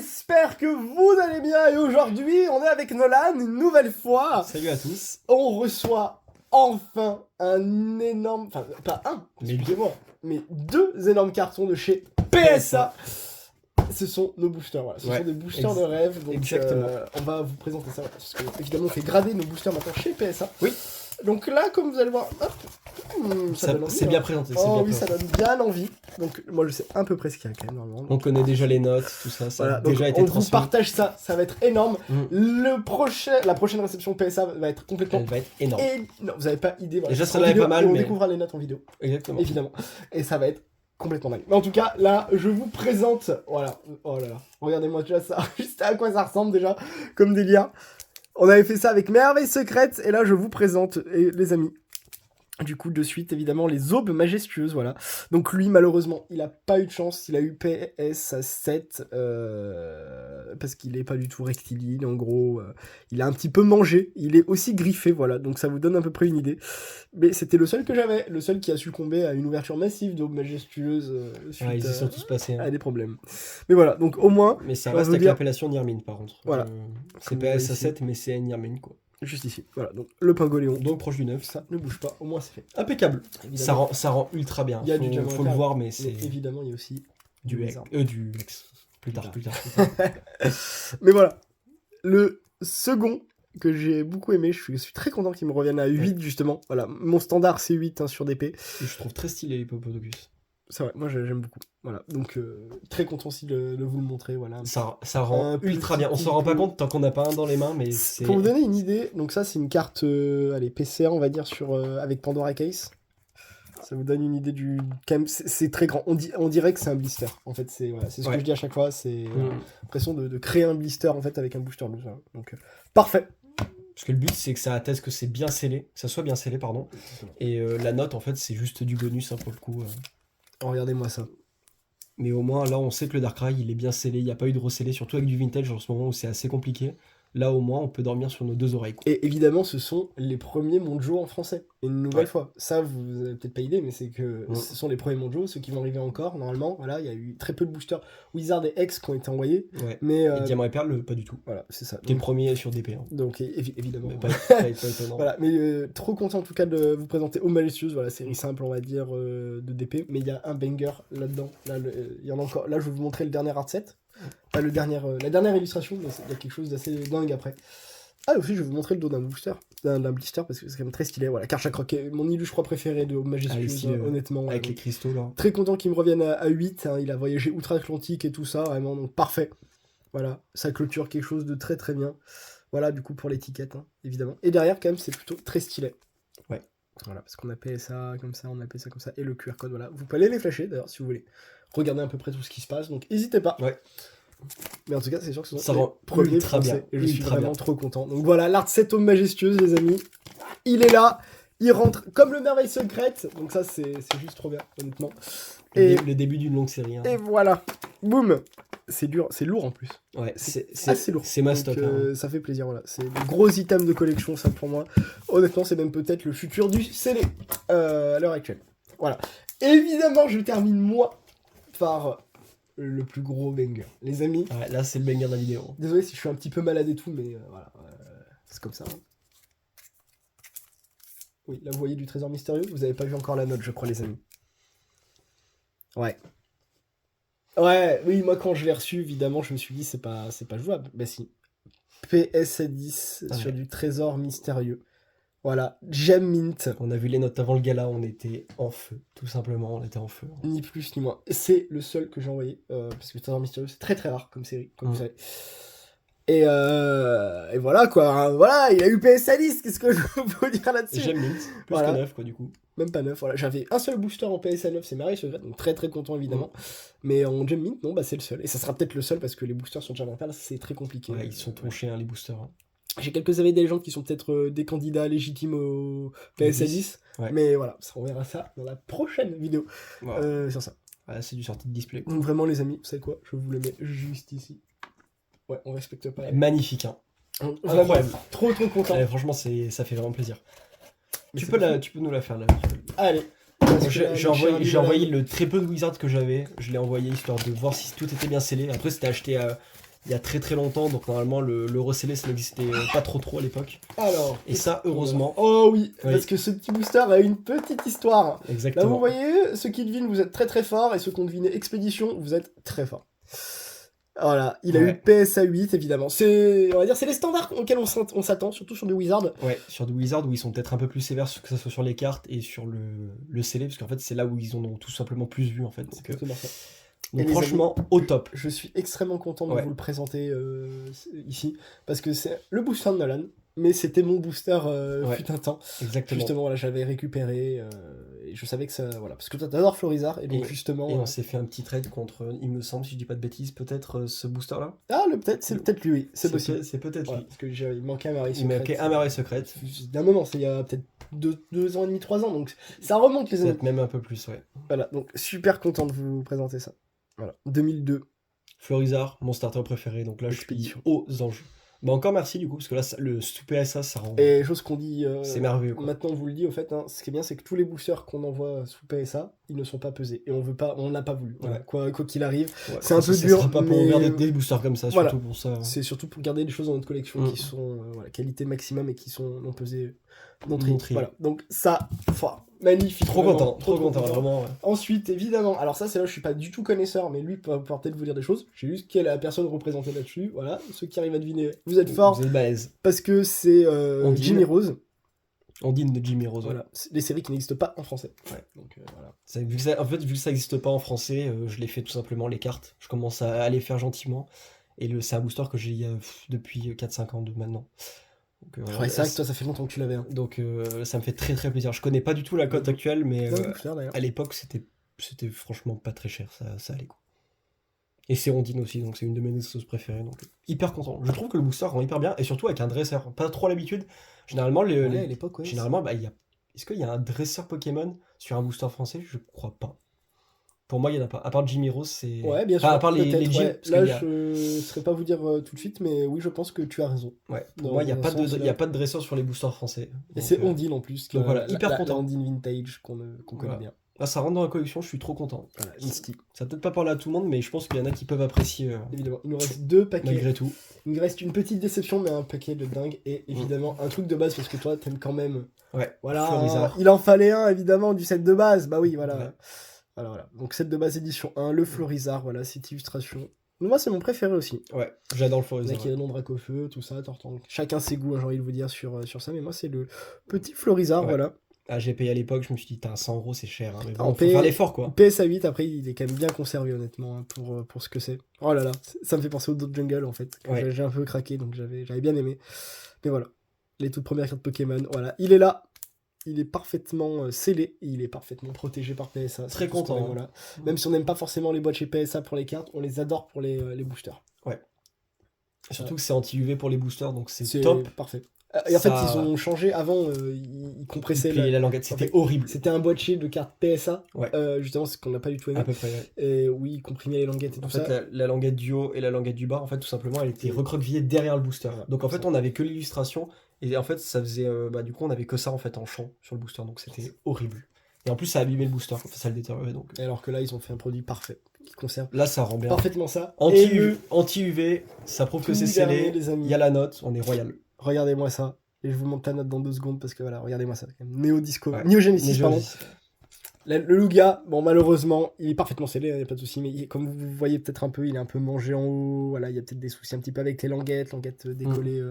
j'espère que vous allez bien et aujourd'hui on est avec Nolan une nouvelle fois. Salut à tous. On reçoit enfin un énorme, enfin pas un, excusez-moi, mais deux énormes cartons de chez PSA. Ce sont nos boosters, voilà. Ce sont des boosters de rêve. Donc, exactement. On va vous présenter ça, voilà, parce que évidemment on fait grader nos boosters maintenant chez PSA. Oui. Donc là, comme vous allez voir, hop, ça donne envie, c'est bien présenté. Oh oui, ça donne bien envie. Donc moi je sais à peu près ce qu'il y a quand même normalement. On connaît déjà les notes, tout ça. Ça Voilà, a déjà été on transmis. vous partage ça va être énorme. La prochaine réception PSA va être complètement. Elle va être énorme. Non, vous avez pas idée. Voilà, Déjà ça l'avait pas mal, on mais découvrira les notes en vidéo. Exactement. Évidemment. Et ça va être complètement dingue. Mais en tout cas, là, je vous présente. Voilà. Oh là là. Regardez-moi déjà ça. Juste à quoi ça ressemble déjà comme délire. On avait fait ça avec Merveille Secrète. Et là, je vous présente, les amis. Du coup, de suite, évidemment, les aubes majestueuses, voilà. Donc lui, malheureusement, il a pas eu de chance. Il a eu PS à 7, parce qu'il est pas du tout rectiligne, en gros. Il a un petit peu mangé. Il est aussi griffé, voilà. Donc ça vous donne à peu près une idée. Mais c'était le seul que j'avais. Le seul qui a succombé à une ouverture massive d'aubes majestueuses suite ils y sont tous passés. à des problèmes. Mais voilà, donc au moins... Mais ça reste avec l'appellation Nirmine, par contre. Voilà. C'est PS à 7, mais c'est Nirmine, quoi. Juste ici, voilà, donc le pingoléon. Donc proche du 9. Ça ne bouge pas, au moins c'est fait. Impeccable. Ça rend ultra bien. Il y a du diamant. Faut le voir, mais c'est... Évidemment, il y a aussi du X. Plus tard. Mais voilà, le second que j'ai beaucoup aimé, je suis très content qu'il me revienne à 8 justement. Voilà, mon standard c'est 8 hein, sur DP. Et je trouve très stylé les Popodocus. C'est vrai, moi j'aime beaucoup. Voilà, donc très content aussi de vous le montrer. Voilà. Ça rend ultra bien. On s'en rend pas compte tant qu'on n'a pas un dans les mains, mais c'est... Pour vous donner une idée, donc ça c'est une carte allez, PCA on va dire avec Pandora Case. Ça vous donne une idée du... C'est très grand. On dirait que c'est un blister. En fait, c'est ce que je dis à chaque fois. C'est l'impression de créer un blister en fait avec un booster loose. Hein. Donc parfait. Parce que le but c'est que ça atteste que c'est bien scellé, que ça soit bien scellé, pardon. Et la note en fait c'est juste du bonus hein, pour le coup. Oh, regardez-moi ça. Mais au moins là on sait que le Darkrai il est bien scellé, il n'y a pas eu de recellé, surtout avec du vintage en ce moment où c'est assez compliqué. Là au moins on peut dormir sur nos deux oreilles. Quoi. Et évidemment ce sont les premiers Monjo en français. Et une nouvelle fois. Ça vous avez peut-être pas idée mais c'est que ce sont les premiers Monjo, ceux qui vont arriver encore normalement. Voilà, il y a eu très peu de boosters Wizard et X qui ont été envoyés. Ouais. Mais et Diamant et Perle pas du tout. Voilà, c'est ça. T'es le premier sur DP. Hein. Donc évidemment. Mais pas étonnant. Voilà, mais trop content en tout cas de vous présenter Eau Malicieuse, voilà, série simple on va dire de DP, mais il y a un banger là-dedans. Là, il y en a encore. Là je vais vous montrer le dernier art set. Pas la dernière illustration, mais il y a quelque chose d'assez dingue après. Ah aussi je vais vous montrer le dos d'un booster, d'un blister parce que c'est quand même très stylé. Voilà, Karchak Rock, mon illu je crois préféré de Eau Majestueuse, honnêtement. Avec les cristaux là. Très content qu'il me revienne à 8, hein, il a voyagé outre-Atlantique et tout ça, vraiment, donc parfait. Voilà, ça clôture quelque chose de très très bien. Voilà, du coup, pour l'étiquette, hein, évidemment. Et derrière, quand même, c'est plutôt très stylé. Ouais. Voilà, parce qu'on appelle ça comme ça, on appelle ça comme ça. Et le QR code, voilà. Vous pouvez aller les flasher, d'ailleurs, si vous voulez. Regardez à peu près tout ce qui se passe, donc n'hésitez pas. Ouais. Mais en tout cas, c'est sûr que ce ça sont les premiers français. Bien. Et je suis vraiment trop content. Donc voilà, l'art set homme majestueuse, les amis. Il est là. Il rentre comme le Merveille Secrète. Donc ça, c'est juste trop bien, honnêtement. Le début d'une longue série. Hein. Et voilà. Boum. C'est dur, c'est lourd en plus. Ouais, c'est assez lourd. C'est ma stock. Ça fait plaisir, voilà. C'est des gros items de collection, ça pour moi. Honnêtement, c'est même peut-être le futur du scellé à l'heure actuelle. Voilà. Évidemment, je termine moi par le plus gros banger. Les amis. Ouais, là, c'est le banger de la vidéo. Désolé si je suis un petit peu malade et tout, mais voilà. C'est comme ça. Hein. Oui, là, vous voyez du trésor mystérieux. Vous avez pas vu encore la note, je crois, les amis. Ouais. Ouais, oui, moi quand je l'ai reçu, évidemment, je me suis dit c'est pas jouable. Bah si. PS à 10 sur du trésor mystérieux. Voilà, Gem Mint. On a vu les notes avant le gala, on était en feu, tout simplement, on était en feu. Ni plus ni moins. C'est le seul que j'ai envoyé, parce que trésor mystérieux c'est très très rare comme série, comme vous savez. Et voilà quoi, hein, voilà, il a eu PS à 10, qu'est-ce que je peux vous dire là-dessus? Gem Mint, plus que 9 quoi du coup. Même pas 9, voilà. J'avais un seul booster en PSA 9, c'est Merveille Secrète, donc très très content évidemment. Mais en Gem Mint, non, bah c'est le seul. Et ça sera peut-être le seul parce que les boosters sur Diamant Perle, c'est très compliqué. Ouais, ils sont tronchés, hein, les boosters. Hein. J'ai quelques avis des gens qui sont peut-être des candidats légitimes au PSA 10. Ouais. Mais voilà, on verra ça dans la prochaine vidéo sur ça. Ouais, c'est du sortie de display. Donc vraiment les amis, vous savez quoi? Je vous le mets juste ici. Ouais, on respecte pas. Magnifique, hein. Incroyable. Trop content. Ouais, franchement, ça fait vraiment plaisir. Tu peux nous la faire là. Allez. J'ai envoyé le très peu de Wizard que j'avais. Je l'ai envoyé histoire de voir si tout était bien scellé. Après, c'était acheté il y a très très longtemps, donc normalement le recellé ça n'existait pas trop à l'époque. Alors. Et ça, heureusement. Oh oui, Oui. parce que ce petit booster a une petite histoire. Là, Exactement. vous voyez, ceux qui devinent, vous êtes très très forts, et ceux qui ont deviné Expédition, vous êtes très forts. Voilà, il a eu PSA 8, évidemment. C'est, on va dire, c'est les standards auxquels on s'attend, surtout sur du Wizard. Ouais, sur du Wizard où ils sont peut-être un peu plus sévères, que ce soit sur les cartes et sur le scellé, parce qu'en fait c'est là où ils en ont tout simplement plus vu en fait. Donc, Et les franchement, au top. Je suis extrêmement content de Ouais. vous le présenter ici, parce que c'est le booster de Nolan, mais c'était mon booster Ouais. fut un temps. Exactement. Justement, voilà, j'avais récupéré, et je savais que ça... Voilà, parce que toi, t'adores Florizard, et donc justement... Et on s'est fait un petit trade contre, il me semble, si je dis pas de bêtises, peut-être ce booster-là. Ah, c'est peut-être lui, c'est possible. C'est peut-être Voilà, lui. parce que il manquait un Marais Il manquait un Marais secrète. D'un moment, c'est il y a peut-être 2 ans et demi, 3 ans, donc ça remonte les années. Peut-être même un peu plus, ouais. Voilà, donc super content de vous présenter ça. Voilà, 2002. Florizard, mon starter préféré, donc là Expédition. je suis aux anges. Bah encore merci du coup, parce que là le sous PSA ça rend... Et chose qu'on dit... c'est merveilleux quoi. Maintenant, on vous le dit, au fait, hein, ce qui est bien, c'est que tous les boosters qu'on envoie sous PSA, ils ne sont pas pesés. Et on n'a pas voulu. Voilà. Quoi qu'il arrive. Ouais, c'est un peu dur. Ça sera pas pour mais... ouvrir des boosters comme ça, Voilà. surtout pour ça. C'est surtout pour garder des choses dans notre collection qui sont qualité maximum et qui sont non pesées. Non tri. Voilà. Donc ça, magnifique. Trop vraiment, content, trop content, vraiment. Ouais. Ensuite, évidemment, alors ça, c'est là où je suis pas du tout connaisseur, mais lui peut peut-être vous dire des choses. J'ai juste quelle est la personne représentée là-dessus. Voilà, ceux qui arrivent à deviner, vous êtes forts. Vous êtes balèze. Parce que c'est Jimmy Rose. Ondine de Jimmy Rose. Voilà, les séries qui n'existent pas en français. Ouais. Donc voilà. Vu que ça n'existe pas en français, je l'ai fait tout simplement les cartes. Je commence à les faire gentiment. Et c'est un booster que j'ai depuis 4-5 ans de maintenant. Donc, ouais, c'est vrai que toi, ça fait longtemps que tu l'avais. Hein. Donc ça me fait très très plaisir. Je connais pas du tout la cote actuelle, mais à l'époque c'était franchement pas très cher, ça allait quoi. Et c'est Ondine aussi, donc c'est une de mes sauces préférées, donc hyper content. Je trouve que le booster rend hyper bien, et surtout avec un dresseur. Pas trop l'habitude. Généralement, à l'époque, ouais, généralement est-ce qu'il y a un dresseur Pokémon sur un booster français? Je crois pas. Pour moi, il n'y en a pas. À part Jimmy Rose, c'est... Ouais, bien sûr. À part les gyms. Ouais. Là, je ne saurais pas vous dire tout de suite, mais oui, je pense que tu as raison. Ouais, pour moi, il n'y a pas de dresseur sur les boosters français. Et c'est Ondine en plus. Donc voilà, hyper content. Ondine Vintage qu'on connaît bien. Là, ça rentre dans la collection, je suis trop content. Voilà, ça peut-être pas parler à tout le monde, mais je pense qu'il y en a qui peuvent apprécier. Évidemment, il nous reste 2 paquets. Malgré tout. Il nous reste une petite déception, mais un paquet de dingue. Et évidemment, un truc de base, parce que toi, t'aimes quand même... Ouais, voilà, il en fallait un, évidemment, du set de base. Bah oui, voilà. Ouais. Voilà. Donc, set de base édition 1, le Florizard, voilà, cette illustration. Moi, c'est mon préféré aussi. Ouais, j'adore le Florizard. Il y a le nom Dracofeu, tout ça, Tortank. Chacun ses goûts, hein, j'ai envie de vous dire sur ça, mais moi, c'est le petit Florizard, voilà. Ah, j'ai payé à l'époque, je me suis dit, 100 €, c'est cher. Hein, mais bon, faut faire l'effort, quoi. PSA 8, après, il est quand même bien conservé, honnêtement, hein, pour ce que c'est. Oh là là, ça me fait penser au Dot Jungle, en fait. Ouais. J'ai un peu craqué, donc j'avais bien aimé. Mais voilà, les toutes premières cartes Pokémon, voilà, il est là. Il est parfaitement scellé, il est parfaitement protégé par PSA. Très content. Hein. Voilà. Même si on n'aime pas forcément les boîtes chez PSA pour les cartes, on les adore pour les boosters. Ouais. Et surtout que c'est anti-UV pour les boosters, donc c'est top. Parfait. Et en fait, ils ont changé. Avant, ils compressaient la languette. C'était horrible. C'était un boîtier de cartes PSA. Ouais. Justement, c'est qu'on n'a pas du tout aimé. À peu près, ouais. Et oui, ils comprimaient les languettes et tout ça. En fait, la languette du haut et la languette du bas, en fait, tout simplement, elle était recroquevillée derrière le booster. Voilà, donc en fait, on avait que l'illustration. Et en fait, ça faisait. Du coup, on avait que ça en fait en champ sur le booster. Donc c'était horrible. Et en plus, ça abîmait le booster. Ça le détériorait. Donc. Et alors que là, ils ont fait un produit parfait. Qui conserve là, ça rend bien. Parfaitement ça. Anti-UV, ça prouve que c'est scellé. Il y a la note, on est royal. Regardez-moi ça. Et je vous montre la note dans 2 secondes parce que voilà, regardez-moi ça. Néo Disco. Ouais. Neo Genesis, pardon. Le Lugia, bon, malheureusement, il est parfaitement scellé, il n'y a pas de souci, mais comme vous voyez peut-être un peu, il est un peu mangé en haut. Voilà, il y a peut-être des soucis un petit peu avec les languettes décollées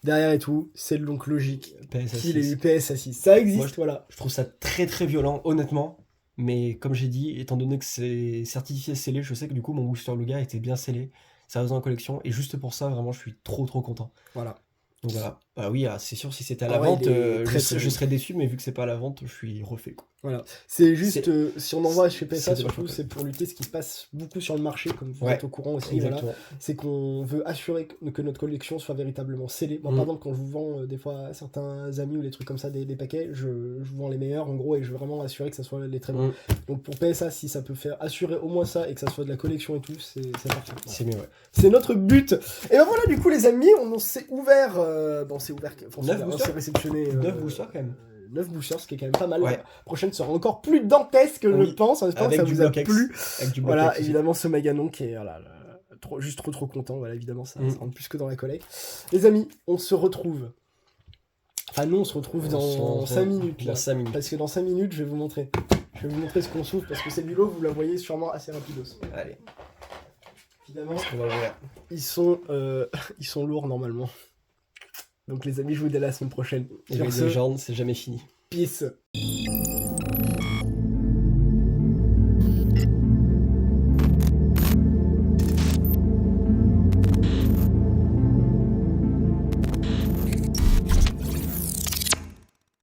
derrière et tout. C'est donc logique qu'il ait eu PSA 6. Ça existe, moi, voilà. Je trouve ça très très violent, honnêtement. Mais comme j'ai dit, étant donné que c'est certifié scellé, je sais que du coup, mon booster Lugia était bien scellé. Ça reste dans la collection. Et juste pour ça, vraiment, je suis trop content. Voilà. Donc voilà. Bah oui, c'est sûr, si c'était à la vente, je serais déçu, mais vu que c'est pas à la vente, je suis refait, quoi. Voilà. C'est juste, si on envoie chez PSA, surtout, c'est pour lutter ce qui se passe beaucoup sur le marché, comme vous êtes au courant aussi. Voilà. C'est qu'on veut assurer que notre collection soit véritablement scellée. Moi, par exemple, quand je vous vends des fois à certains amis ou des trucs comme ça, des paquets, je vous vends les meilleurs, en gros, et je veux vraiment assurer que ça soit les très bons. Donc pour PSA, si ça peut faire assurer au moins ça et que ça soit de la collection et tout, c'est parfait. Voilà. C'est mieux, ouais. C'est notre but. Et ben voilà, du coup, les amis, on s'est ouvert. C'est ouvert. On s'est réceptionné. 9 boosters quand même. 9 boosters, ce qui est quand même pas mal. Ouais. La prochaine sera encore plus dantesque, je pense. En espérant que ça vous a plu. Voilà, évidemment, ce Maganon qui est juste trop content, voilà, évidemment, ça rentre plus que dans la collecte. Les amis, on se retrouve. Enfin, nous, on se retrouve dans 5 minutes. Là, 5 minutes. Parce que dans 5 minutes, je vais vous montrer. Je vais vous montrer ce qu'on souffle, parce que c'est du lot, vous la voyez sûrement assez rapidos. Allez. Évidemment, on va voir. Ils sont lourds, normalement. Donc, les amis, je vous dis à la semaine prochaine. Et les légendes, c'est jamais fini. Peace.